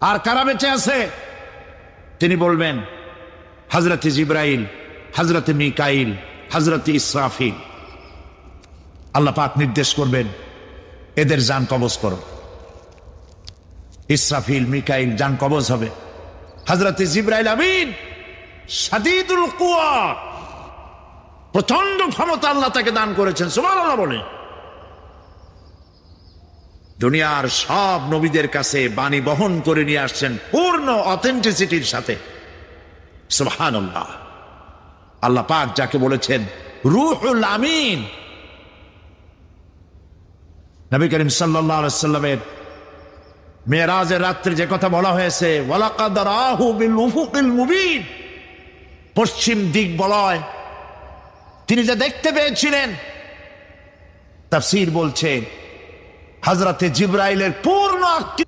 আর কারা বেঁচে আছে? তিনি বলবেন হযরত জিবরাইল, হযরত মিকাইল, হযরত ইসরাফিল। আল্লাহ পাক নির্দেশ করবেন এদের জান কবজ করো। ইসরাফিল, মিকাইল জান কবজ হবে। হযরত জিবরাইল আমিন শাদীদুল কুওয়া, প্রচন্ড ক্ষমতা আল্লাহ তাকে দান করেছেন, সুবহানাল্লাহ বলে। দুনিয়ার সব নবীদের কাছে বাণী বহন করে নিয়ে আসছেন পূর্ণ অথেন্টিসিটির সাথে, সুবহানাল্লাহ। আল্লাহ পাক যাকে বলেছেন রূহুল আমিন। নবী করিম সাল্লাল্লাহু আলাইহি ওয়াসাল্লামের মেরাজের রাত্রে যে কথা বলা হয়েছে, ওয়ালাকাদ রাহু বিল উফুকিল মুবিন, পশ্চিম দিক বলয় তিনি যা দেখতে পেয়েছিলেন, তাফসীর বলছে হযরতে জিবরাইলের পূর্ণ আকৃতি